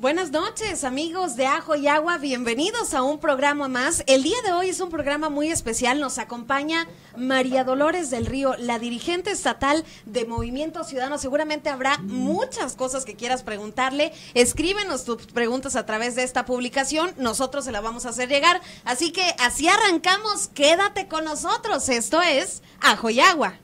Buenas noches, amigos de Ajo y Agua, bienvenidos a un programa más. El día de hoy es un programa muy especial, nos acompaña María Dolores del Río, la dirigente estatal de Movimiento Ciudadano. Seguramente habrá muchas cosas que quieras preguntarle, escríbenos tus preguntas a través de esta publicación, nosotros se la vamos a hacer llegar, así que así arrancamos, quédate con nosotros, esto es Ajo y Agua.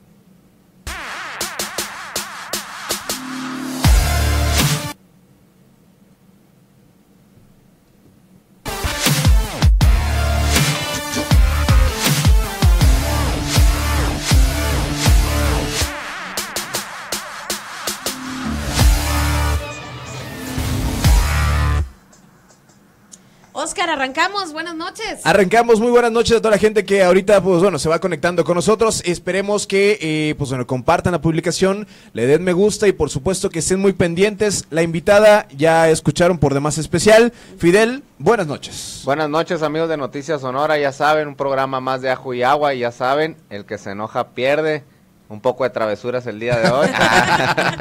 Oscar, arrancamos, buenas noches. Arrancamos, muy buenas noches a toda la gente que ahorita, pues bueno, se va conectando con nosotros. Esperemos que, pues bueno, compartan la publicación, le den me gusta y por supuesto que estén muy pendientes. La invitada ya escucharon por demás especial. Fidel, buenas noches. Buenas noches, amigos de Noticias Sonora, ya saben, un programa más de Ajo y Agua y ya saben, el que se enoja pierde. Un poco de travesuras el día de hoy.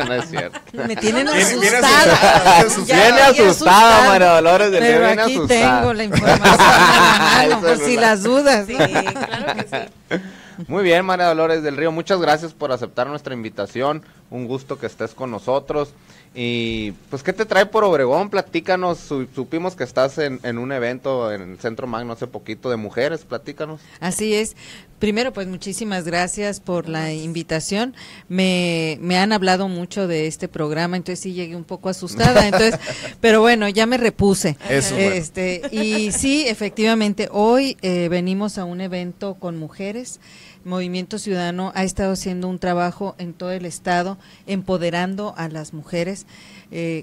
No es cierto. Me tienen asustada. Viene asustada, María Dolores del Río, viene asustada. Pero aquí tengo la información, por si las dudas. Sí, claro que sí. Muy bien, María Dolores del Río, muchas gracias por aceptar nuestra invitación. Un gusto que estés con nosotros. Y pues, ¿qué te trae por Obregón? Platícanos, supimos que estás en un evento en el Centro Magno hace poquito de mujeres, platícanos. Así es. Primero, pues muchísimas gracias por la invitación. Me han hablado mucho de este programa, entonces sí llegué un poco asustada, entonces, pero bueno, ya me repuse. Eso, bueno. Y sí, efectivamente, hoy venimos a un evento con mujeres. Movimiento Ciudadano ha estado haciendo un trabajo en todo el estado, empoderando a las mujeres.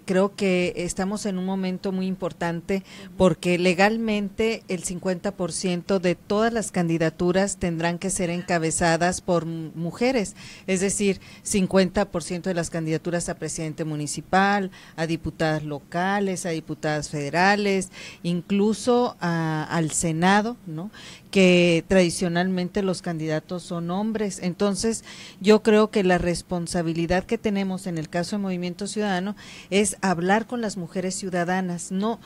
Creo que estamos en un momento muy importante porque legalmente el 50% de todas las candidaturas tendrán que ser encabezadas por mujeres, es decir, 50% de las candidaturas a presidente municipal, a diputadas locales, a diputadas federales, incluso al Senado, ¿no?, que tradicionalmente los candidatos son hombres. Entonces, yo creo que la responsabilidad que tenemos en el caso de Movimiento Ciudadano es hablar con las mujeres ciudadanas, no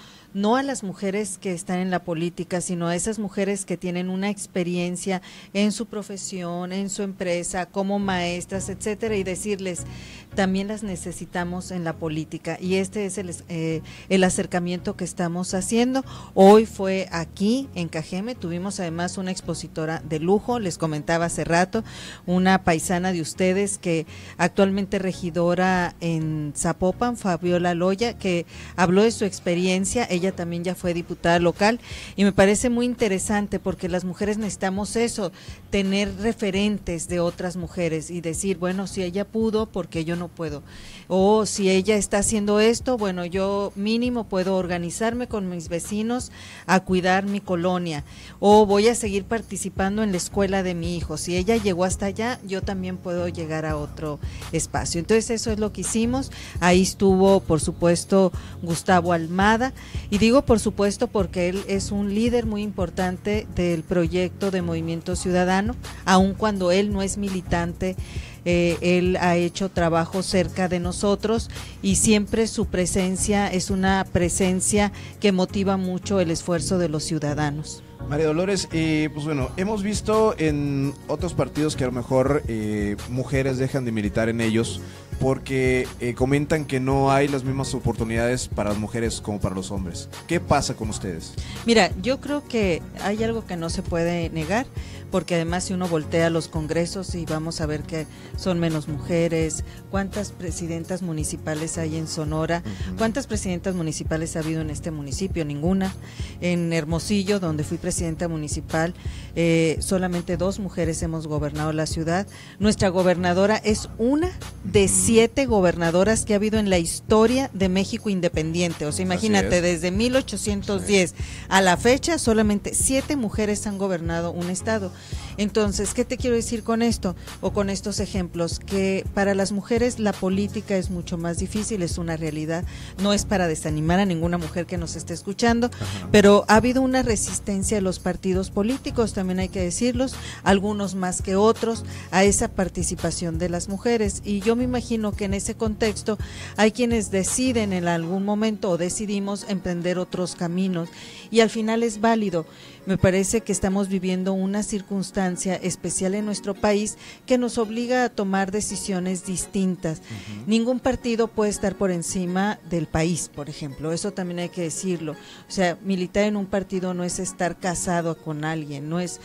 a las mujeres que están en la política, sino a esas mujeres que tienen una experiencia en su profesión, en su empresa, como maestras, etcétera, y decirles, también las necesitamos en la política, y este es el acercamiento que estamos haciendo. Hoy fue aquí en Cajeme, tuvimos además una expositora de lujo, les comentaba hace rato, una paisana de ustedes que actualmente regidora en Zapopan, Fabiola Loya, que habló de su experiencia. Ella también ya fue diputada local y me parece muy interesante porque las mujeres necesitamos eso, tener referentes de otras mujeres y decir, bueno, si ella pudo, porque yo no puedo, o si ella está haciendo esto, bueno, yo mínimo puedo organizarme con mis vecinos a cuidar mi colonia, o voy a seguir participando en la escuela de mi hijo. Si ella llegó hasta allá, yo también puedo llegar a otro espacio. Entonces eso es lo que hicimos. Ahí estuvo, por supuesto, Gustavo Almada, y digo por supuesto porque él es un líder muy importante del proyecto de Movimiento Ciudadano, aun cuando él no es militante. Él ha hecho trabajo cerca de nosotros y siempre su presencia es una presencia que motiva mucho el esfuerzo de los ciudadanos. María Dolores, pues bueno, hemos visto en otros partidos que a lo mejor mujeres dejan de militar en ellos porque comentan que no hay las mismas oportunidades para las mujeres como para los hombres. ¿Qué pasa con ustedes? Mira, yo creo que hay algo que no se puede negar, porque además si uno voltea a los congresos y vamos a ver que son menos mujeres, cuántas presidentas municipales hay en Sonora, cuántas presidentas municipales ha habido en este municipio, ninguna. En Hermosillo, donde fui presidenta municipal, solamente 2 mujeres hemos gobernado la ciudad. Nuestra gobernadora es una de 7 gobernadoras que ha habido en la historia de México independiente, o sea, imagínate, desde 1810 a la fecha solamente 7 mujeres han gobernado un estado. Entonces, ¿qué te quiero decir con esto o con estos ejemplos? Que para las mujeres la política es mucho más difícil, es una realidad. No es para desanimar a ninguna mujer que nos esté escuchando, pero ha habido una resistencia de los partidos políticos, también hay que decirlos, algunos más que otros, a esa participación de las mujeres. Y yo me imagino que en ese contexto hay quienes deciden en algún momento o decidimos emprender otros caminos y al final es válido. Me parece que estamos viviendo una circunstancia especial en nuestro país que nos obliga a tomar decisiones distintas. Ningún partido puede estar por encima del país, por ejemplo, eso también hay que decirlo. O sea, militar en un partido no es estar casado con alguien, no es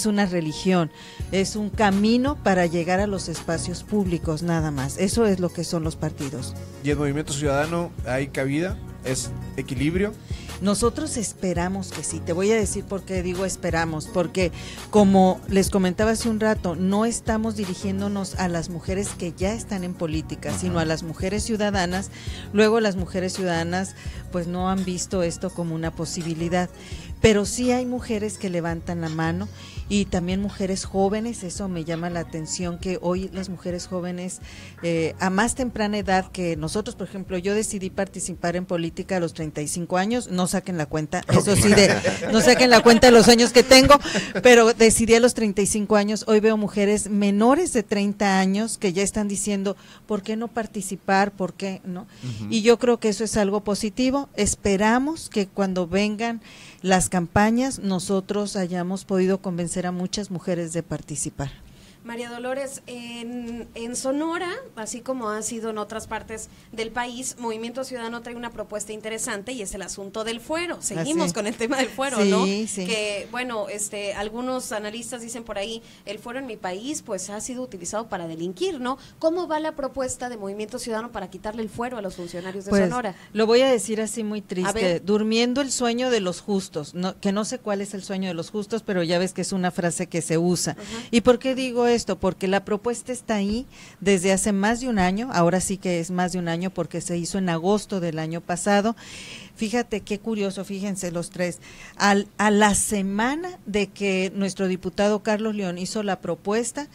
una religión, es un camino para llegar a los espacios públicos, nada más. Eso es lo que son los partidos. ¿Y el Movimiento Ciudadano hay cabida? ¿Es equilibrio? Nosotros esperamos que sí. Te voy a decir por qué digo esperamos, porque como les comentaba hace un rato, no estamos dirigiéndonos a las mujeres que ya están en política, sino a las mujeres ciudadanas. Luego las mujeres ciudadanas pues no han visto esto como una posibilidad, pero sí hay mujeres que levantan la mano y también mujeres jóvenes. Eso me llama la atención, que hoy las mujeres jóvenes a más temprana edad que nosotros, por ejemplo, yo decidí participar en política a los 35 años, no saquen la cuenta, eso sí, no saquen la cuenta de los años que tengo, pero decidí a los 35 años. Hoy veo mujeres menores de 30 años que ya están diciendo, ¿por qué no participar? ¿Por qué no? Y yo creo que eso es algo positivo. Esperamos que cuando vengan las campañas nosotros hayamos podido convencer a muchas mujeres de participar. María Dolores, en Sonora, así como ha sido en otras partes del país, Movimiento Ciudadano trae una propuesta interesante y es el asunto del fuero. Seguimos con el tema del fuero, sí, ¿no? Sí. Que, bueno, algunos analistas dicen por ahí, el fuero en mi país pues ha sido utilizado para delinquir, ¿no? ¿Cómo va la propuesta de Movimiento Ciudadano para quitarle el fuero a los funcionarios de Sonora? Lo voy a decir así muy triste, durmiendo el sueño de los justos, que no sé cuál es el sueño de los justos, pero ya ves que es una frase que se usa. ¿Y por qué digo esto? Porque la propuesta está ahí desde hace más de un año, ahora sí que es más de un año porque se hizo en agosto del año pasado. Fíjate qué curioso, fíjense los tres, a la semana de que nuestro diputado Carlos León hizo la propuesta,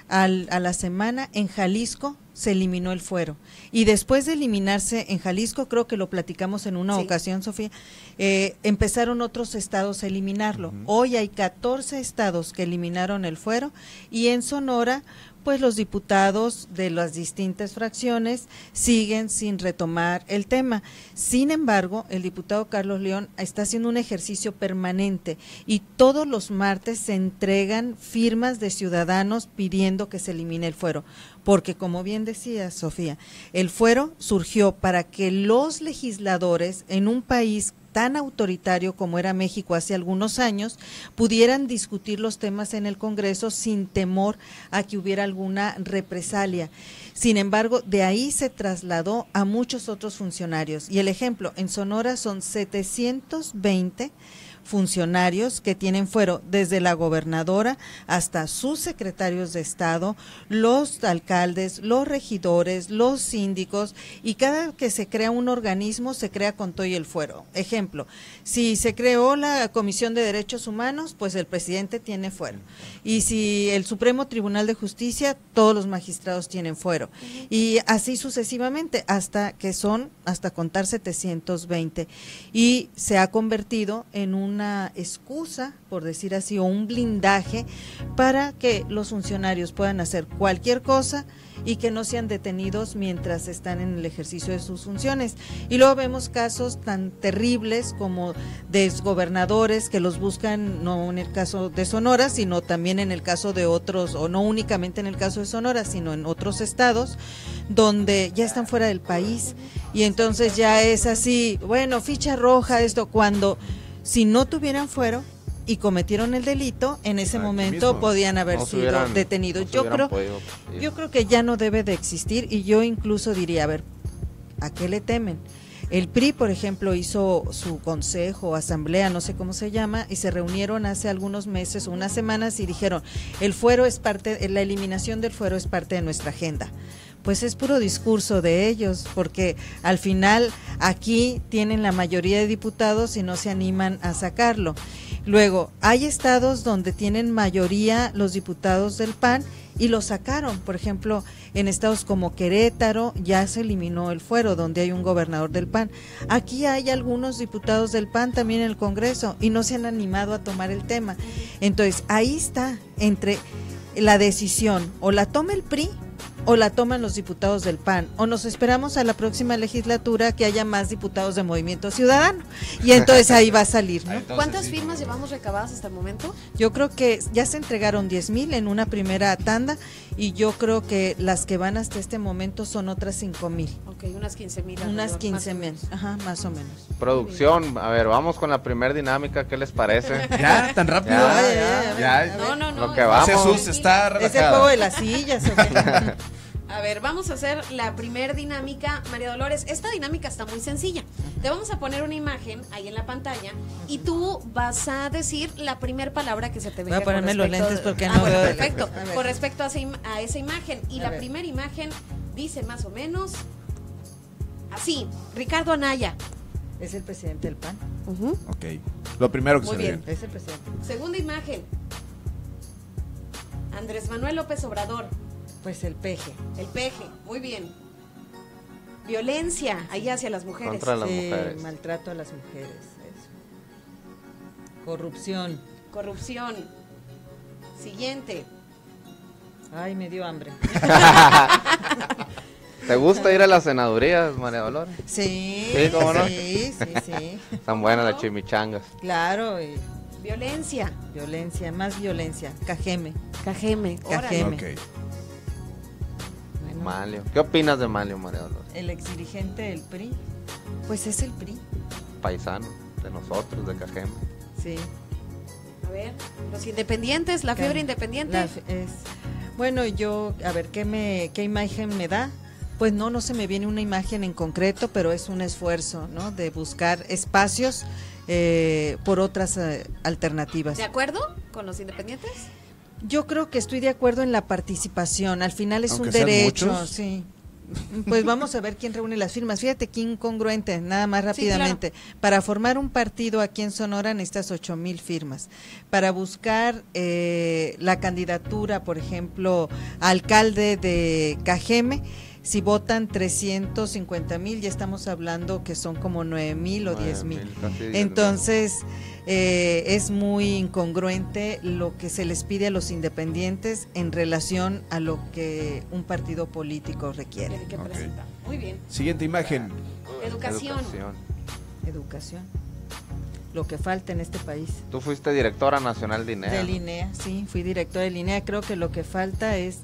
a la semana en Jalisco se eliminó el fuero, y después de eliminarse en Jalisco, creo que lo platicamos en una ocasión, Sofía, empezaron otros estados a eliminarlo. Hoy hay 14 estados que eliminaron el fuero, y en Sonora pues los diputados de las distintas fracciones siguen sin retomar el tema. Sin embargo, el diputado Carlos León está haciendo un ejercicio permanente y todos los martes se entregan firmas de ciudadanos pidiendo que se elimine el fuero, porque como bien decía Sofía, el fuero surgió para que los legisladores en un país tan autoritario como era México hace algunos años, pudieran discutir los temas en el Congreso sin temor a que hubiera alguna represalia. Sin embargo, de ahí se trasladó a muchos otros funcionarios. Y el ejemplo, en Sonora son 720 funcionarios que tienen fuero, desde la gobernadora hasta sus secretarios de Estado, los alcaldes, los regidores, los síndicos, y cada que se crea un organismo se crea con todo y el fuero. Ejemplo, si se creó la Comisión de Derechos Humanos, pues el presidente tiene fuero, y si el Supremo Tribunal de Justicia, todos los magistrados tienen fuero, y así sucesivamente hasta contar 720, y se ha convertido en una excusa, por decir así, o un blindaje para que los funcionarios puedan hacer cualquier cosa y que no sean detenidos mientras están en el ejercicio de sus funciones. Y luego vemos casos tan terribles como de exgobernadores que los buscan, no en el caso de Sonora, sino también en el caso de otros, o no únicamente en el caso de Sonora, sino en otros estados, donde ya están fuera del país, y entonces ya es así, bueno, ficha roja esto, cuando si no tuvieran fuero y cometieron el delito, en ese momento podían haber sido detenidos. Yo creo que ya no debe de existir, y yo incluso diría, a ver, ¿a qué le temen? El PRI, por ejemplo, hizo su consejo, asamblea, no sé cómo se llama, y se reunieron hace algunos meses, unas semanas, y dijeron, la eliminación del fuero es parte de nuestra agenda. Pues es puro discurso de ellos, porque al final aquí tienen la mayoría de diputados y no se animan a sacarlo. Luego, hay estados donde tienen mayoría los diputados del PAN y lo sacaron. Por ejemplo, en estados como Querétaro ya se eliminó el fuero, donde hay un gobernador del PAN. Aquí hay algunos diputados del PAN también en el Congreso y no se han animado a tomar el tema. Entonces, ahí está, entre la decisión, o la toma el PRI o la toman los diputados del PAN, o nos esperamos a la próxima legislatura que haya más diputados de Movimiento Ciudadano, y entonces ahí va a salir, ¿no? Entonces, ¿Cuántas sí. firmas llevamos recabadas hasta el momento? Yo creo que ya se entregaron 10,000 en una primera tanda, y yo creo que las que van hasta este momento son otras 5,000. Ok, unas 15,000. Unas alrededor, 15,000, más o menos. ajá, más o menos. Producción, a ver, vamos con la primer dinámica, ¿qué les parece? ¿Ya? ¿Tan rápido? Ya. No, no, no. Lo que vamos. Jesús está Es el juego relajada. de las sillas, ¿o qué? A ver, vamos a hacer la primer dinámica, María Dolores. Esta dinámica está muy sencilla. Te vamos a poner una imagen ahí en la pantalla y tú vas a decir la primera palabra que se te venga. Voy a ponerme con los respecto- lentes porque no bueno, veo de perfecto. lejos. A ver. Con respecto a esa imagen. Y A la ver. primera imagen dice más o menos así: Ricardo Anaya. Es el presidente del PAN. Ok. Lo primero que Muy se bien. ve. Es el presidente. Segunda imagen: Andrés Manuel López Obrador. Pues el peje. El peje. Muy bien. Violencia ahí hacia las mujeres. Contra las Sí, mujeres. maltrato a las mujeres. Eso. Corrupción. Corrupción. Siguiente. Ay, me dio hambre. ¿Te gusta ir a las senadurías, María Dolores? Sí, Sí, ¿cómo no? sí. Están buenas las chimichangas. Claro, y Violencia. violencia, más violencia. Cajeme. Cajeme. Cajeme. Ok. Bueno, Malio. ¿Qué opinas de Malio, María Dolores? el exdirigente del PRI, pues es el PRI. Paisano, de nosotros, de Cajeme. Sí. A ver, los independientes, la fiebre independiente. Bueno, yo, a ver, ¿qué imagen me da? Pues no se me viene una imagen en concreto, pero es un esfuerzo, ¿no? De buscar espacios por otras alternativas. ¿De acuerdo con los independientes? Yo creo que estoy de acuerdo en la participación, al final es Aunque un sean derecho, muchos. sí. Pues vamos a ver quién reúne las firmas. Fíjate qué incongruente, nada más Sí, rápidamente. Para formar un partido aquí en Sonora necesitas 8,000 firmas. Para buscar la candidatura, por ejemplo, a alcalde de Cajeme, si votan 350,000, ya estamos hablando que son como 9,000 o 10,000. Casi 10,000. Entonces, es muy incongruente lo que se les pide a los independientes en relación a lo que un partido político requiere. Que Ok. presenta. Muy bien. Siguiente imagen. Educación. Educación, lo que falta en este país. Tú fuiste directora nacional de INEA. Del INEA, sí, fui directora del INEA. Creo que lo que falta es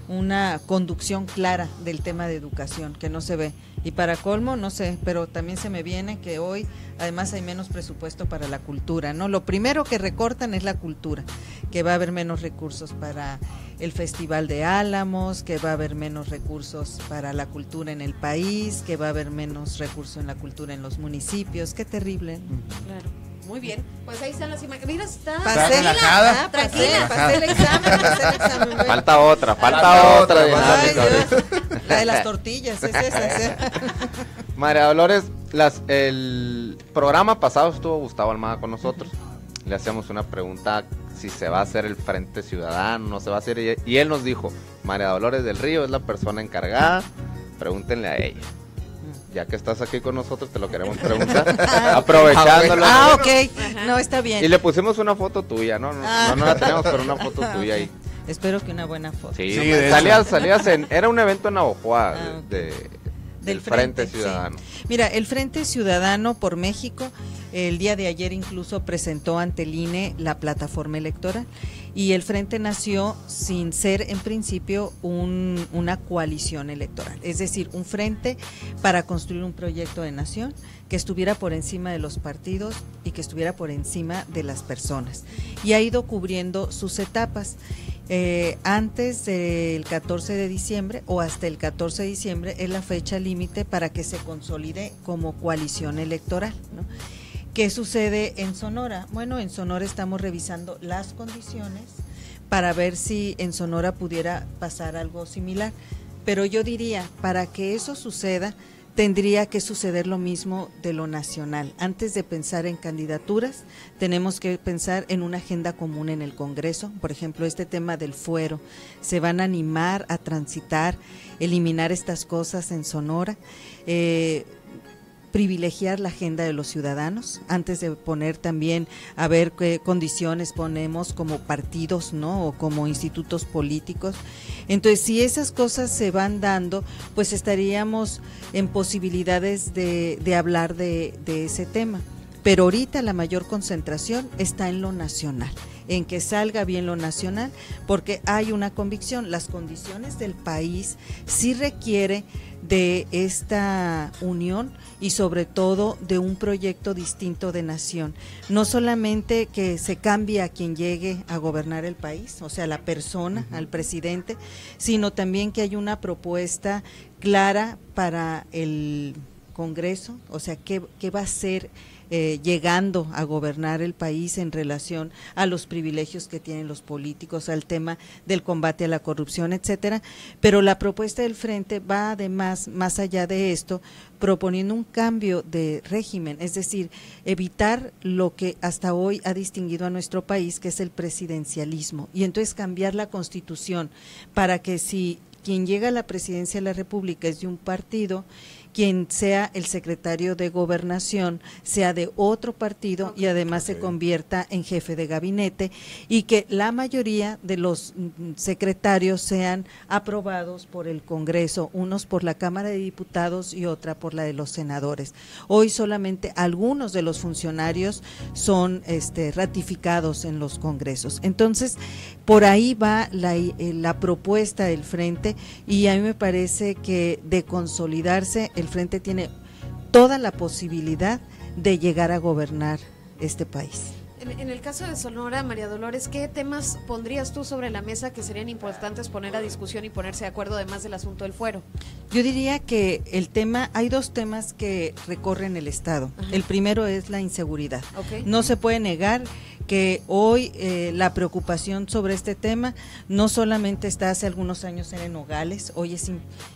una conducción clara del tema de educación, que no se ve. Y para colmo, no sé, pero también se me viene que hoy además hay menos presupuesto para la cultura, ¿no? Lo primero que recortan es la cultura, que va a haber menos recursos para el Festival de Álamos, que va a haber menos recursos para la cultura en el país, que va a haber menos recursos en la cultura en los municipios. Qué terrible, ¿no? Claro. Muy bien. Pues ahí están las imágenes. Mira, está Pasé, relajada. Tranquila. pasé el examen. Bueno. Falta otra Falta otra otra. Ay, dinámica ahorita. Dios. La de las tortillas, es esa. ¿Sí? María Dolores, el programa pasado estuvo Gustavo Almada con nosotros. Le hacíamos una pregunta si se va a hacer el Frente Ciudadano, no se va a hacer. Y él nos dijo, María Dolores del Río es la persona encargada, pregúntenle a ella. Ya que estás aquí con nosotros, te lo queremos preguntar. Aprovechándolo. Ah, ok. No, está bien. Y le pusimos una foto tuya, ¿no? No la tenemos, pero una foto tuya ahí. Espero que una buena foto. Sí, Sí, de salías era un evento en Navojoa Ah, ok. del Frente Ciudadano. sí. Mira, el Frente Ciudadano por México, el día de ayer incluso presentó ante el INE la plataforma electoral, y el Frente nació sin ser en principio una coalición electoral, es decir, un frente para construir un proyecto de nación que estuviera por encima de los partidos y que estuviera por encima de las personas, y ha ido cubriendo sus etapas. Antes del 14 de diciembre o hasta el 14 de diciembre es la fecha límite para que se consolide como coalición electoral, ¿no? ¿Qué sucede en Sonora? Bueno, en Sonora estamos revisando las condiciones para ver si en Sonora pudiera pasar algo similar, pero yo diría, para que eso suceda, tendría que suceder lo mismo de lo nacional. Antes de pensar en candidaturas, tenemos que pensar en una agenda común en el Congreso. Por ejemplo, este tema del fuero, se van a animar a transitar, eliminar estas cosas en Sonora, privilegiar la agenda de los ciudadanos, antes de poner también a ver qué condiciones ponemos como partidos, ¿no? O como institutos políticos. Entonces, si esas cosas se van dando, pues estaríamos en posibilidades de hablar de ese tema. Pero ahorita la mayor concentración está en lo nacional, en que salga bien lo nacional, porque hay una convicción, las condiciones del país sí requiere de esta unión y sobre todo de un proyecto distinto de nación, no solamente que se cambie a quien llegue a gobernar el país, o sea, la persona, al presidente, sino también que haya una propuesta clara para el Congreso, o sea, qué va a ser llegando a gobernar el país en relación a los privilegios que tienen los políticos, al tema del combate a la corrupción, etcétera. Pero la propuesta del Frente va además, más allá de esto, proponiendo un cambio de régimen, es decir, evitar lo que hasta hoy ha distinguido a nuestro país, que es el presidencialismo, y entonces cambiar la Constitución para que si quien llega a la presidencia de la República es de un partido, quien sea el secretario de Gobernación sea de otro partido y además se convierta en jefe de gabinete, y que la mayoría de los secretarios sean aprobados por el Congreso, unos por la Cámara de Diputados y otra por la de los senadores. Hoy solamente algunos de los funcionarios son ratificados en los congresos. Entonces, por ahí va la propuesta del Frente, y a mí me parece que de consolidarse el Frente tiene toda la posibilidad de llegar a gobernar este país. En el caso de Sonora, María Dolores, ¿qué temas pondrías tú sobre la mesa que serían importantes poner a discusión y ponerse de acuerdo, además del asunto del fuero? Yo diría que hay dos temas que recorren el Estado. Ajá. El primero es la inseguridad. Okay. No se puede negar que hoy la preocupación sobre este tema no solamente está hace algunos años en Nogales, hoy es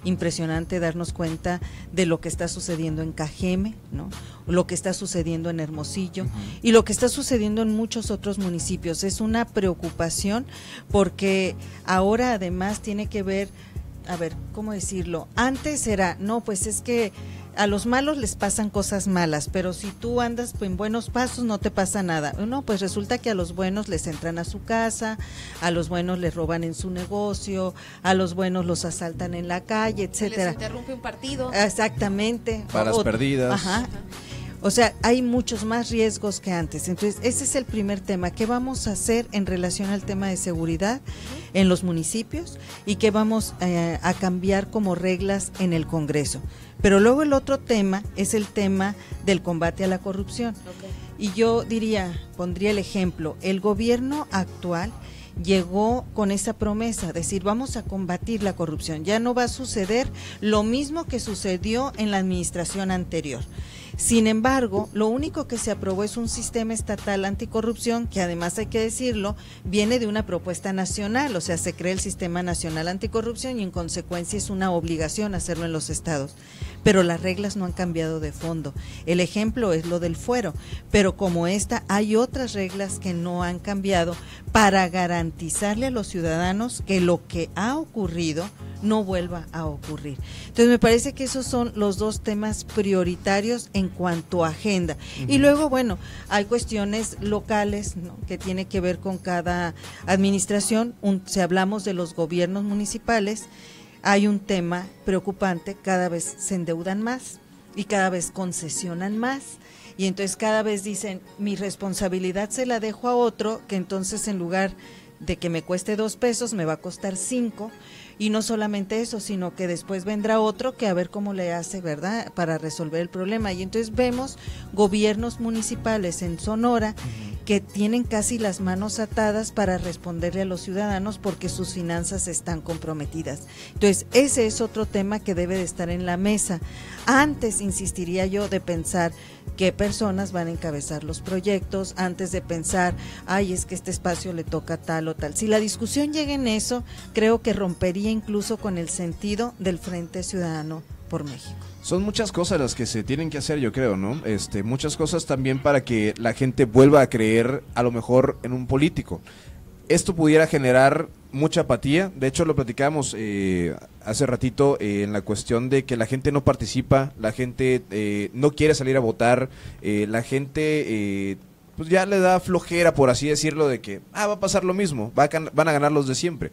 impresionante darnos cuenta de lo que está sucediendo en Cajeme, ¿no? Lo que está sucediendo en Hermosillo y lo que está sucediendo en muchos otros municipios. Es una preocupación porque ahora además tiene que ver, a ver, ¿cómo decirlo? Antes era, no, pues es que a los malos les pasan cosas malas, pero si tú andas en buenos pasos no te pasa nada. No, pues resulta que a los buenos les entran a su casa, a los buenos les roban en su negocio, a los buenos los asaltan en la calle, etcétera. Se les interrumpe un partido. Exactamente. Balas perdidas. Ajá. O sea, hay muchos más riesgos que antes. Entonces, ese es el primer tema. ¿Qué vamos a hacer en relación al tema de seguridad en los municipios y qué vamos a cambiar como reglas en el Congreso? Pero luego el otro tema es el tema del combate a la corrupción. Okay. Y yo pondría el ejemplo, el gobierno actual llegó con esa promesa, decir, vamos a combatir la corrupción. Ya no va a suceder lo mismo que sucedió en la administración anterior. Sin embargo, lo único que se aprobó es un sistema estatal anticorrupción, que además hay que decirlo, viene de una propuesta nacional, o sea, se crea el Sistema Nacional Anticorrupción y en consecuencia es una obligación hacerlo en los estados. Pero las reglas no han cambiado de fondo. El ejemplo es lo del fuero, pero como esta hay otras reglas que no han cambiado para garantizarle a los ciudadanos que lo que ha ocurrido no vuelva a ocurrir. Entonces me parece que esos son los dos temas prioritarios en cuanto a agenda. Y luego, bueno, hay cuestiones locales, ¿no?, que tiene que ver con cada administración. Si hablamos de los gobiernos municipales, hay un tema preocupante, cada vez se endeudan más y cada vez concesionan más. Y entonces cada vez dicen, mi responsabilidad se la dejo a otro, que entonces en lugar de que me cueste 2 pesos, me va a costar 5. Y no solamente eso, sino que después vendrá otro que a ver cómo le hace, ¿verdad?, para resolver el problema. Y entonces vemos gobiernos municipales en Sonora que tienen casi las manos atadas para responderle a los ciudadanos porque sus finanzas están comprometidas. Entonces, ese es otro tema que debe de estar en la mesa. Antes, insistiría yo, de pensar qué personas van a encabezar los proyectos, antes de pensar, ay, es que este espacio le toca tal o tal. Si la discusión llega en eso, creo que rompería incluso con el sentido del Frente Ciudadano por México. Son muchas cosas las que se tienen que hacer, yo creo, ¿no? Muchas cosas también para que la gente vuelva a creer, a lo mejor, en un político. Esto pudiera generar mucha apatía. De hecho, lo platicábamos hace ratito en la cuestión de que la gente no participa, la gente no quiere salir a votar, la gente pues ya le da flojera, por así decirlo, de que va a pasar lo mismo, van a ganar los de siempre.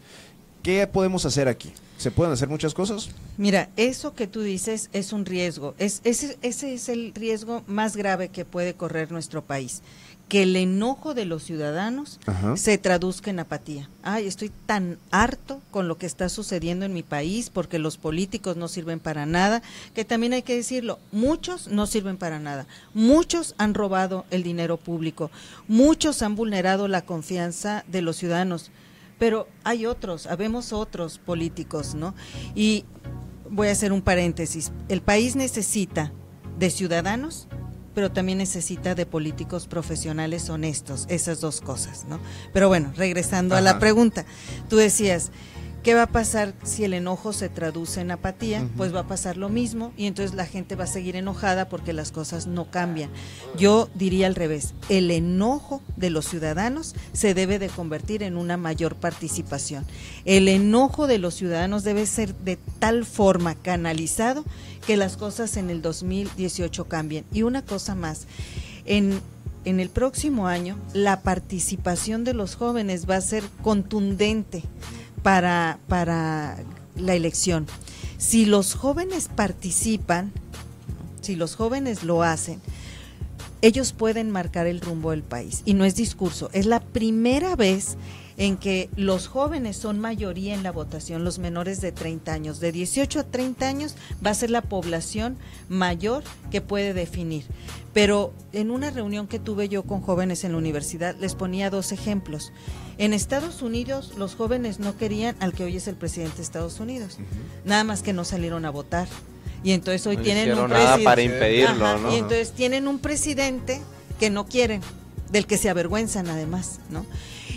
¿Qué podemos hacer aquí? ¿Se pueden hacer muchas cosas? Mira, eso que tú dices es un riesgo. Ese es el riesgo más grave que puede correr nuestro país. Que el enojo de los ciudadanos se traduzca en apatía. Ay, estoy tan harto con lo que está sucediendo en mi país porque los políticos no sirven para nada, que también hay que decirlo, muchos no sirven para nada. Muchos han robado el dinero público, muchos han vulnerado la confianza de los ciudadanos. Pero hay otros, habemos otros políticos, ¿no? Y voy a hacer un paréntesis. El país necesita de ciudadanos, pero también necesita de políticos profesionales honestos, esas dos cosas, ¿no? Pero bueno, regresando a la pregunta, tú decías, ¿qué va a pasar si el enojo se traduce en apatía? Pues va a pasar lo mismo y entonces la gente va a seguir enojada porque las cosas no cambian. Yo diría al revés, el enojo de los ciudadanos se debe de convertir en una mayor participación. El enojo de los ciudadanos debe ser de tal forma canalizado que las cosas en el 2018 cambien. Y una cosa más, en el próximo año la participación de los jóvenes va a ser contundente para la elección. Si los jóvenes participan, si los jóvenes lo hacen, ellos pueden marcar el rumbo del país. Y no es discurso, es la primera vez en que los jóvenes son mayoría en la votación, los menores de 30 años. De 18 a 30 años va a ser la población mayor que puede definir. Pero en una reunión que tuve yo con jóvenes en la universidad, les ponía 2 ejemplos. En Estados Unidos, los jóvenes no querían al que hoy es el presidente de Estados Unidos, nada más que no salieron a votar. Y entonces hoy no tienen un nada presidente para impedirlo, ¿no? Y entonces tienen un presidente que no quieren, del que se avergüenzan además, ¿no?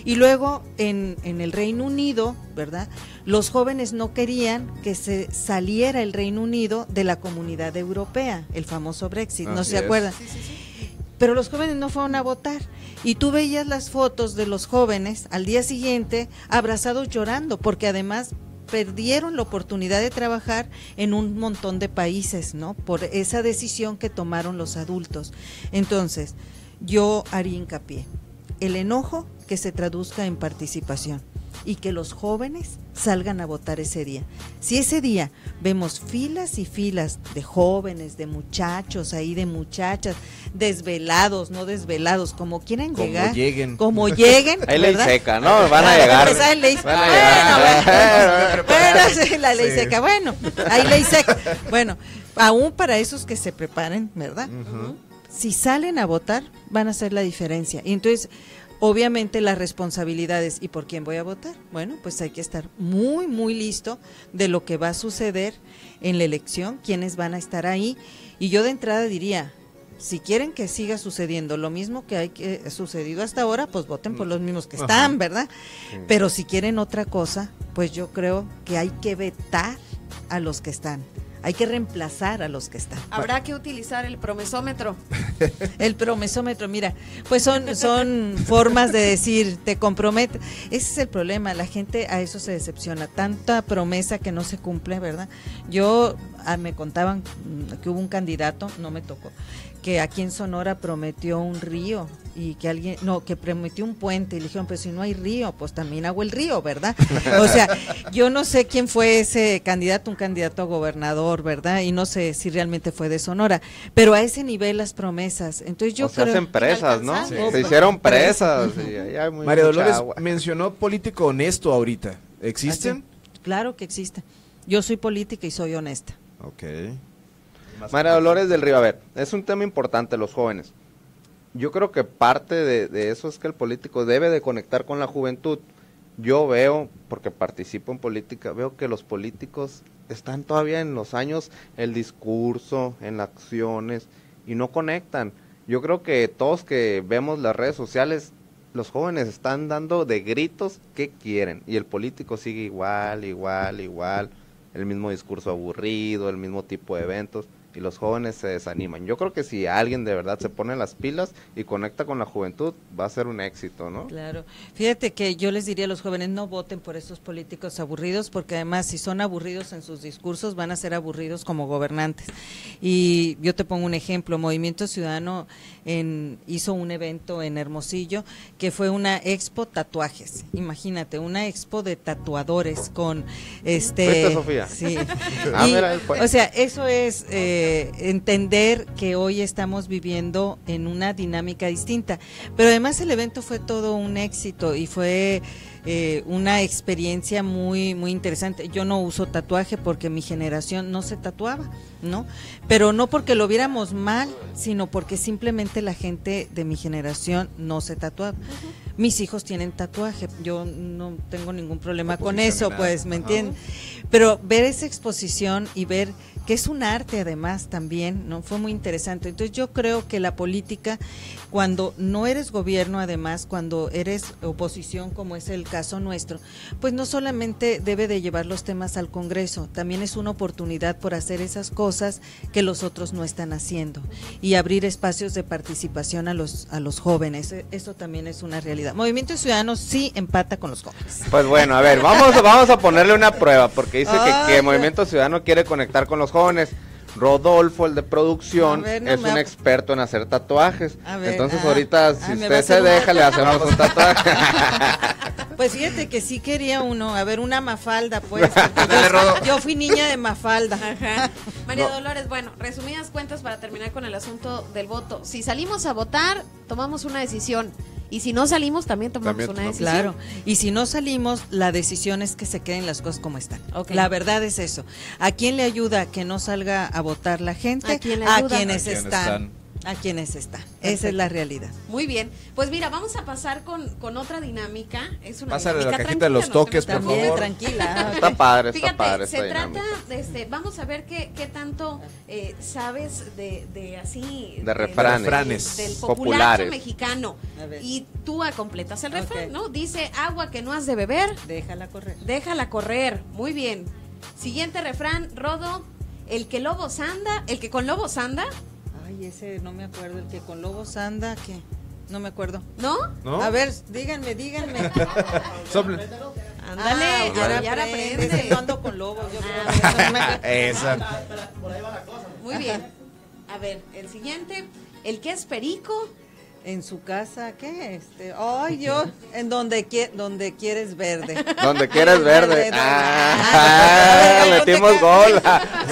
Y luego en el Reino Unido, ¿verdad? Los jóvenes no querían que se saliera el Reino Unido de la Comunidad Europea, el famoso Brexit, ¿no se acuerdan? Sí. Pero los jóvenes no fueron a votar y tú veías las fotos de los jóvenes al día siguiente abrazados llorando, porque además perdieron la oportunidad de trabajar en un montón de países, ¿no? Por esa decisión que tomaron los adultos. Entonces, yo haría hincapié, el enojo que se traduzca en participación y que los jóvenes salgan a votar ese día. Si ese día vemos filas y filas de jóvenes, de muchachos ahí, de muchachas, desvelados, no desvelados, como quieran llegar, como lleguen, hay ley ¿verdad? seca, ¿no? Van a llegar. La ley seca, bueno, hay ley seca. Bueno, aún para esos que se preparen, ¿verdad? Si salen a votar, van a hacer la diferencia. Y entonces, obviamente las responsabilidades, ¿y por quién voy a votar? Bueno, pues hay que estar muy, muy listo de lo que va a suceder en la elección, quiénes van a estar ahí. Y yo de entrada diría, si quieren que siga sucediendo lo mismo que ha sucedido hasta ahora, pues voten por los mismos que están, ¿verdad? Sí. Pero si quieren otra cosa, pues yo creo que hay que vetar a los que están. Hay que reemplazar a los que están. Habrá que utilizar el promesómetro. El promesómetro, mira, pues son formas de decir, te comprometo. Ese es el problema, la gente a eso se decepciona. Tanta promesa que no se cumple, ¿verdad? Yo, me contaban que hubo un candidato, no me tocó, que aquí en Sonora prometió un río y que prometió un puente y le dijeron, pero si no hay río, pues también hago el río, ¿verdad? O sea, yo no sé quién fue ese candidato, un candidato a gobernador, ¿verdad? Y no sé si realmente fue de Sonora, pero a ese nivel las promesas. Entonces yo creo, se hacen presas, ¿no? Sí. Se hicieron presas. Sí, hay María Dolores agua. Mencionó político honesto ahorita. ¿Existen? Claro que existen. Yo soy política y soy honesta. Ok. María Dolores del Río, a ver, es un tema importante los jóvenes. Yo creo que parte de eso es que el político debe de conectar con la juventud. Yo veo, porque participo en política, veo que los políticos están todavía en los años, el discurso, en las acciones, y no conectan. Yo creo que todos que vemos las redes sociales, los jóvenes están dando de gritos qué quieren, y el político sigue igual. el mismo discurso aburrido, el mismo tipo de eventos, y los jóvenes se desaniman. Yo creo que si alguien de verdad se pone las pilas y conecta con la juventud, va a ser un éxito, ¿no? Claro. Fíjate que yo les diría a los jóvenes, no voten por esos políticos aburridos, porque además si son aburridos en sus discursos, van a ser aburridos como gobernantes. Y yo te pongo un ejemplo, Movimiento Ciudadano hizo un evento en Hermosillo, que fue una expo tatuajes. Imagínate, una expo de tatuadores con ¿Fuiste, Sofía? Sí. Mira, él fue. O sea, eso es entender que hoy estamos viviendo en una dinámica distinta, pero además el evento fue todo un éxito y fue una experiencia muy muy interesante. Yo no uso tatuaje porque mi generación no se tatuaba, ¿no? Pero no porque lo viéramos mal, sino porque simplemente la gente de mi generación no se tatuaba. Mis hijos tienen tatuaje, yo no tengo ningún problema con eso, pues, ¿me entienden? Pero ver esa exposición y ver que es un arte además también, ¿no? Fue muy interesante. Entonces yo creo que la política, cuando no eres gobierno, además, cuando eres oposición, como es el caso nuestro, pues no solamente debe de llevar los temas al Congreso, también es una oportunidad por hacer esas cosas que los otros no están haciendo y abrir espacios de participación a los jóvenes. Eso también es una realidad. Movimiento Ciudadano sí empata con los jóvenes. Pues bueno, a ver, vamos a ponerle una prueba, porque dice que Movimiento Ciudadano quiere conectar con los jóvenes. Rodolfo, el de producción, es un experto en hacer tatuajes. Entonces ahorita, si usted se deja, le hacemos un tatuaje. Pues fíjate que sí quería uno, a ver, una mafalda, pues. Yo fui niña de mafalda. Ajá. María Dolores, bueno, resumidas cuentas para terminar con el asunto del voto. Si salimos a votar, tomamos una decisión. Y si no salimos, también tomamos una decisión. Claro, y si no salimos, la decisión es que se queden las cosas como están. Okay. La verdad es eso. ¿A quién le ayuda que no salga a votar la gente? ¿A quién le ayuda? A quienes están. A quienes están. Esa es la realidad. Muy bien. Pues mira, vamos a pasar con otra dinámica. Es una Pásale dinámica la cajita de los toques, por También, favor. tranquila. Está padre, Fíjate, está padre esta se dinámica. trata, vamos a ver qué tanto sabes de así... De refranes. Del populacho populares. mexicano. A ver. Y tú completas el refrán, Ok. ¿no? Dice, agua que no has de beber, Déjala correr. déjala correr. Muy bien. Siguiente refrán, Rodo, el que con lobos anda, Ay, ese no me acuerdo, el que con lobos anda, que no me acuerdo. ¿no? ¿No? A ver, díganme. Sople. Ándale, ya la aprende. aprende. No ando con lobos, yo creo. Esa. Muy bien. A ver, el siguiente, el que es perico, En su casa, ¿qué? Ay, yo, en donde quieres verde. Donde quieres verde. Ah, Metimos gol. a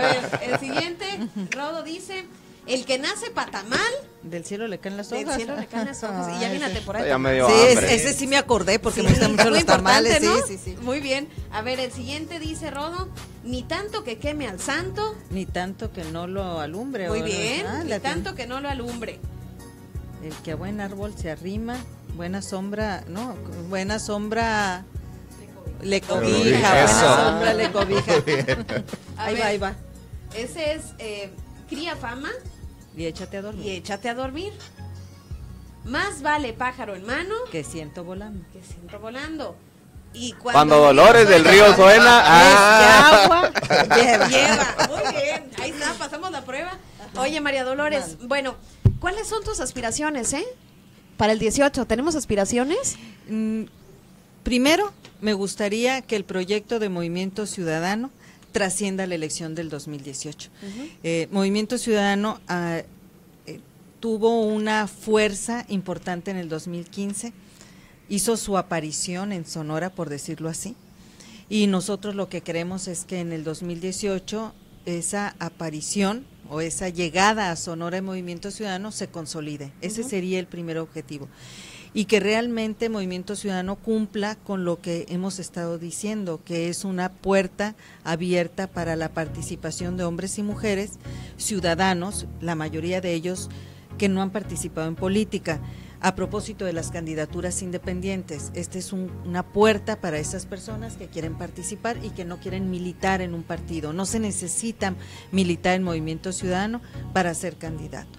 ver, el siguiente, Rodo dice, el que nace patamal, Del cielo le caen las hojas. del cielo le caen las hojas. Y ya viene a temporada. Ya me dio Sí, hambre. ese sí me acordé porque Sí, me gustan mucho muy los tamales. importante, ¿no? Sí. Muy bien. A ver, el siguiente dice Rodo, ni tanto que queme al santo. Ni tanto que no lo alumbre. Muy o bien, no, ni tanto que no lo alumbre. El que a buen árbol se arrima, buena sombra le cobija, Eso. buena sombra le cobija. A Ahí ver, va, ahí va. Ese es cría fama Y échate a dormir. y échate a dormir. Más vale pájaro en mano Que siento volando. que siento volando. Y Cuando Dolores del Río suena, agua lleva. lleva. Muy bien, ahí está, pasamos la prueba. Oye, María Dolores, bueno, ¿cuáles son tus aspiraciones, para el 18? ¿Tenemos aspiraciones? Primero, me gustaría que el proyecto de Movimiento Ciudadano trascienda la elección del 2018. Movimiento Ciudadano tuvo una fuerza importante en el 2015, hizo su aparición en Sonora, por decirlo así, y nosotros lo que queremos es que en el 2018 esa aparición o esa llegada a Sonora en Movimiento Ciudadano se consolide. Ese sería el primer objetivo. Y que realmente Movimiento Ciudadano cumpla con lo que hemos estado diciendo, que es una puerta abierta para la participación de hombres y mujeres, ciudadanos, la mayoría de ellos que no han participado en política. A propósito de las candidaturas independientes, esta es una puerta para esas personas que quieren participar y que no quieren militar en un partido. No se necesita militar en Movimiento Ciudadano para ser candidato.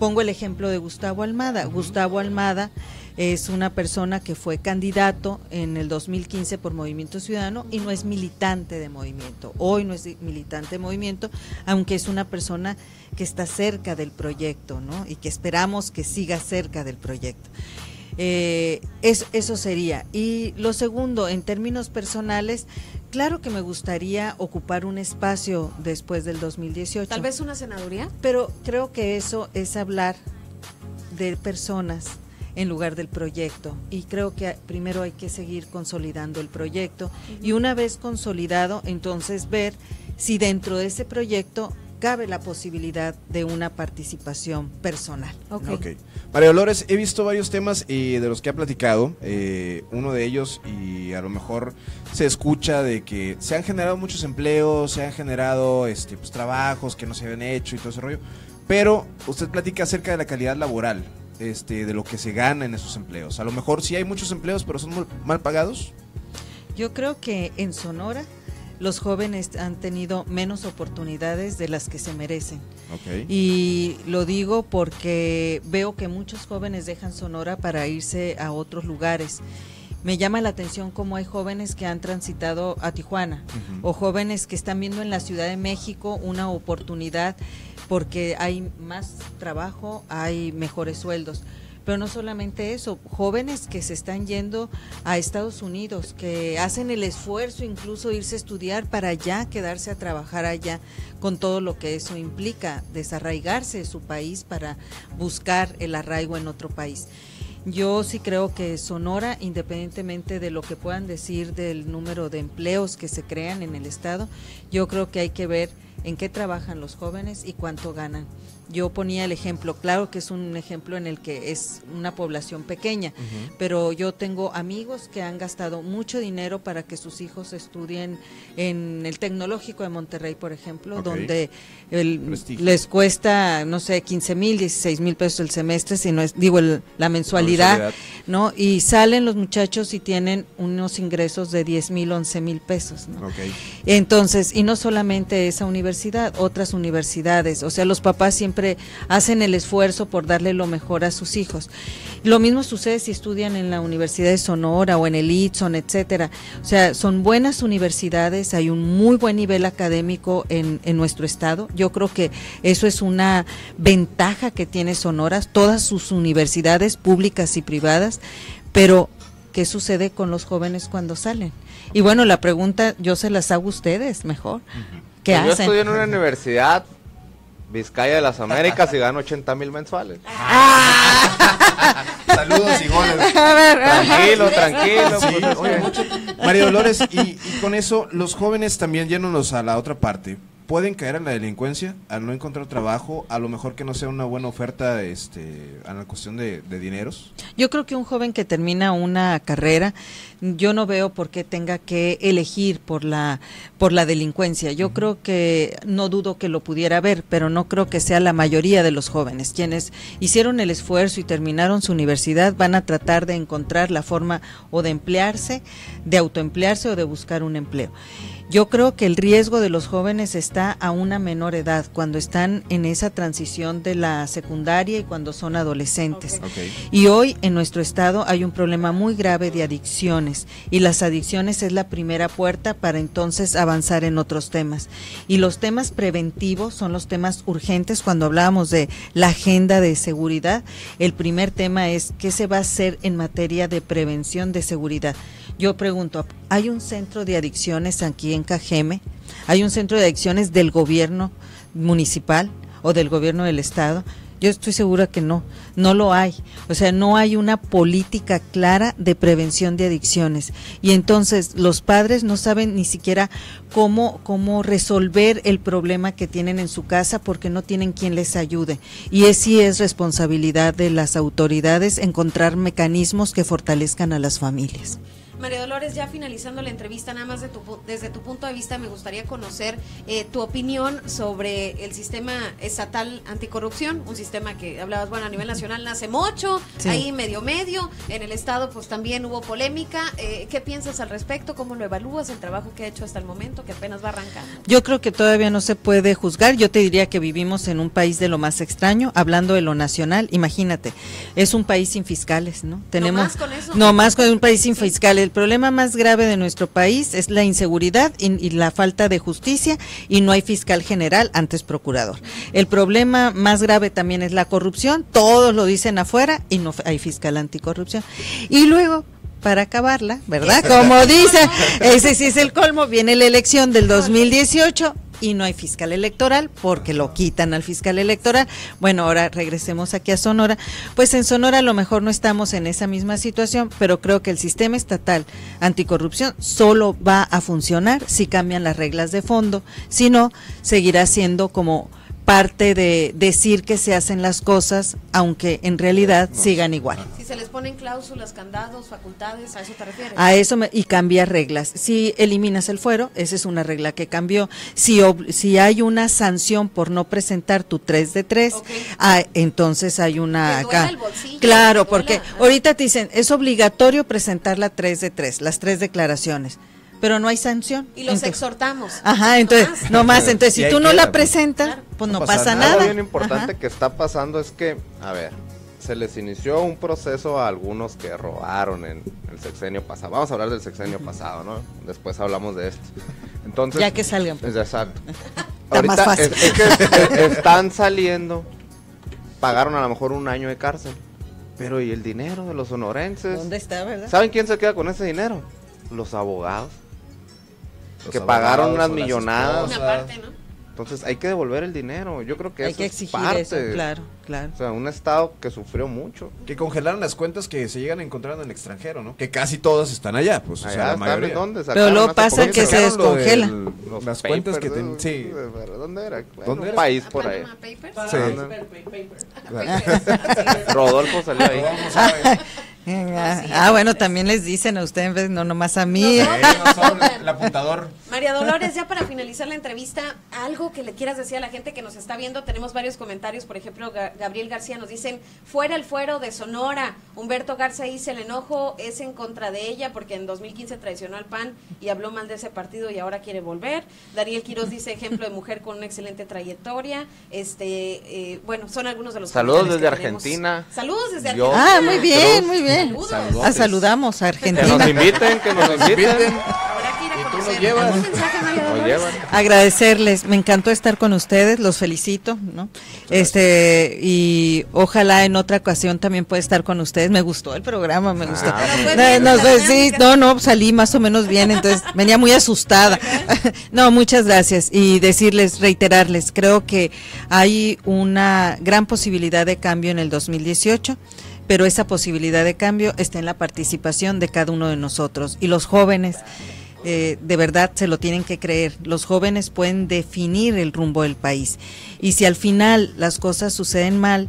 Pongo el ejemplo de Gustavo Almada. Gustavo Almada es una persona que fue candidato en el 2015 por Movimiento Ciudadano y no es militante de Movimiento. Hoy no es militante de Movimiento, aunque es una persona que está cerca del proyecto, ¿no? Y que esperamos que siga cerca del proyecto. Eso sería. Y lo segundo, en términos personales, claro que me gustaría ocupar un espacio después del 2018. Tal vez una senaduría. Pero creo que eso es hablar de personas en lugar del proyecto, y creo que primero hay que seguir consolidando el proyecto, y una vez consolidado, entonces ver si dentro de ese proyecto cabe la posibilidad de una participación personal. Okay. María Dolores, he visto varios temas de los que ha platicado, uno de ellos, y a lo mejor se escucha de que se han generado muchos empleos, se han generado pues, trabajos que no se habían hecho y todo ese rollo, pero usted platica acerca de la calidad laboral, de lo que se gana en esos empleos. A lo mejor sí hay muchos empleos, pero son muy mal pagados. Yo creo que en Sonora los jóvenes han tenido menos oportunidades de las que se merecen. Okay. Y lo digo porque veo que muchos jóvenes dejan Sonora para irse a otros lugares. Me llama la atención cómo hay jóvenes que han transitado a Tijuana, o jóvenes que están viendo en la Ciudad de México una oportunidad porque hay más trabajo, hay mejores sueldos. Pero no solamente eso, jóvenes que se están yendo a Estados Unidos, que hacen el esfuerzo incluso de irse a estudiar para allá, quedarse a trabajar allá, con todo lo que eso implica, desarraigarse de su país para buscar el arraigo en otro país. Yo sí creo que Sonora, independientemente de lo que puedan decir del número de empleos que se crean en el estado, yo creo que hay que ver en qué trabajan los jóvenes y cuánto ganan. Yo ponía el ejemplo, claro que es un ejemplo en el que es una población pequeña, pero yo tengo amigos que han gastado mucho dinero para que sus hijos estudien en el Tecnológico de Monterrey, por ejemplo, donde les cuesta, no sé, 15,000, 16,000 pesos el semestre, si no es, la mensualidad, ¿no? Y salen los muchachos y tienen unos ingresos de 10,000, 11,000 pesos, ¿no? Entonces, y no solamente esa universidad, otras universidades, o sea, los papás siempre hacen el esfuerzo por darle lo mejor a sus hijos. Lo mismo sucede si estudian en la Universidad de Sonora o en el ITSON, etcétera. O sea, son buenas universidades, hay un muy buen nivel académico en nuestro estado. Yo creo que eso es una ventaja que tiene Sonora, todas sus universidades públicas y privadas, pero ¿qué sucede con los jóvenes cuando salen? Y bueno, la pregunta yo se las hago a ustedes mejor. ¿Qué hacen? Yo estudié en una universidad Vizcaya de las Américas y gano 80,000 mensuales. Saludos y goles. Tranquilo. Sí, oye, María Dolores, y con eso, los jóvenes también, yéndonos a la otra parte, ¿pueden caer en la delincuencia al no encontrar trabajo? A lo mejor que no sea una buena oferta a la cuestión de dineros. Yo creo que un joven que termina una carrera, yo no veo por qué tenga que elegir por la delincuencia. Yo creo que, no dudo que lo pudiera ver, pero no creo que sea la mayoría de los jóvenes. Quienes hicieron el esfuerzo y terminaron su universidad van a tratar de encontrar la forma o de emplearse, de autoemplearse o de buscar un empleo. Yo creo que el riesgo de los jóvenes está a una menor edad, cuando están en esa transición de la secundaria y cuando son adolescentes. Y hoy en nuestro estado hay un problema muy grave de adicciones, y las adicciones es la primera puerta para entonces avanzar en otros temas. Y los temas preventivos son los temas urgentes. Cuando hablábamos de la agenda de seguridad, el primer tema es qué se va a hacer en materia de prevención de seguridad. Yo pregunto, ¿hay un centro de adicciones aquí en Cajeme? ¿Hay un centro de adicciones del gobierno municipal o del gobierno del estado? Yo estoy segura que no lo hay. O sea, no hay una política clara de prevención de adicciones. Y entonces los padres no saben ni siquiera cómo resolver el problema que tienen en su casa, porque no tienen quien les ayude. Y sí es responsabilidad de las autoridades encontrar mecanismos que fortalezcan a las familias. María Dolores, ya finalizando la entrevista, nada más desde tu punto de vista, me gustaría conocer tu opinión sobre el sistema estatal anticorrupción, un sistema que hablabas, bueno, a nivel nacional nace mucho, sí, ahí medio, en el estado pues también hubo polémica. ¿Qué piensas al respecto? ¿Cómo lo evalúas, el trabajo que ha hecho hasta el momento, que apenas va arrancando? Yo creo que todavía no se puede juzgar. Yo te diría que vivimos en un país de lo más extraño, hablando de lo nacional. Imagínate, es un país sin fiscales, ¿no? Tenemos, ¿No más con eso? No más con un país sin fiscales. El problema más grave de nuestro país es la inseguridad y la falta de justicia, y no hay fiscal general, antes procurador. El problema más grave también es la corrupción, todos lo dicen afuera y no hay fiscal anticorrupción. Y luego, para acabarla, ¿verdad? Como dicen, ese sí es el colmo, viene la elección del 2018 y no hay fiscal electoral porque lo quitan al fiscal electoral. Bueno, ahora regresemos aquí a Sonora. Pues en Sonora a lo mejor no estamos en esa misma situación, pero creo que el sistema estatal anticorrupción solo va a funcionar si cambian las reglas de fondo, si no, seguirá siendo como parte de decir que se hacen las cosas, aunque en realidad sigan igual. Si se les ponen cláusulas, candados, facultades, ¿a eso te refieres? A eso y cambiar reglas. Si eliminas el fuero, esa es una regla que cambió. Si hay una sanción por no presentar tu 3 de 3, okay, entonces hay una acá. El bolsillo, claro, porque ahorita te dicen, es obligatorio presentar la 3 de 3, las 3 declaraciones. Pero no hay sanción. Y los exhortamos. Ajá, entonces, no más. Entonces, si tú no la presentas, claro, pues no pasa nada. Algo bien importante que está pasando es que, a ver, se les inició un proceso a algunos que robaron en el sexenio pasado. Vamos a hablar del sexenio pasado, ¿no? Después hablamos de esto. Entonces, ya que salgan. Pues, exacto. Está más fácil. Es que están saliendo, pagaron a lo mejor 1 año de cárcel. Pero ¿y el dinero de los sonorenses? ¿Dónde está, verdad? ¿Saben quién se queda con ese dinero? Los abogados. Que pagaron unas millonadas. Una parte, ¿no? Entonces hay que devolver el dinero. Yo creo que hay eso que es exigir parte. Eso, claro. O sea, un estado que sufrió mucho. Que congelaron las cuentas que se llegan a encontrar en el extranjero, ¿no? Que casi todas están allá, pues, allá, o sea, la mayoría. ¿Dónde? Pero luego pasa que se descongelan. Las cuentas que sí. ¿Dónde era? ¿Dónde era? Un país por ahí. Sí. Rodolfo salió ahí. Bueno, también les dicen a ustedes, no nomás a mí. El apuntador. María Dolores, ya para finalizar la entrevista, algo que le quieras decir a la gente que nos está viendo. Tenemos varios comentarios, por ejemplo, Gabriel García nos dicen, fuera el fuero de Sonora. Humberto Garza dice, el enojo es en contra de ella porque en 2015 traicionó al PAN y habló mal de ese partido y ahora quiere volver. Daniel Quiroz dice, ejemplo de mujer con una excelente trayectoria. Bueno, son algunos de los saludos desde Argentina. Saludos desde Argentina. Muy bien, muy bien. Saludamos a Argentina. Que nos inviten. Habrá que ir a conocer. ¿Algún mensaje, María Dolores? Agradecerles, me encantó estar con ustedes, los felicito, ¿no? Y ojalá en otra ocasión también pueda estar con ustedes. Me gustó el programa, me gustó. Salí más o menos bien, entonces venía muy asustada. No, muchas gracias y reiterarles, creo que hay una gran posibilidad de cambio en el 2018. Pero esa posibilidad de cambio está en la participación de cada uno de nosotros. Y los jóvenes, de verdad, se lo tienen que creer. Los jóvenes pueden definir el rumbo del país. Y si al final las cosas suceden mal,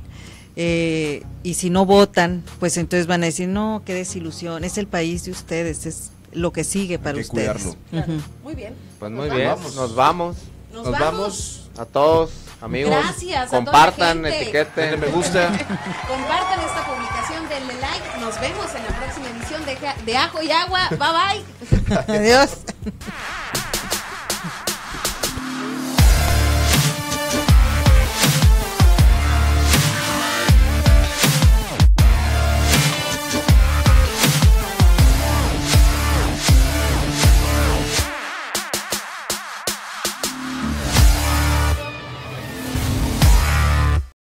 y si no votan, pues entonces van a decir, no, qué desilusión, es el país de ustedes, es lo que sigue para ustedes. Claro. Muy bien. Pues muy bien, nos vamos. Nos vamos. A todos, amigos. Gracias. Compartan, etiqueten, me gusta. Compartan esta publicación, denle like. Nos vemos en la próxima edición de Ajo y Agua. Bye bye. Adiós.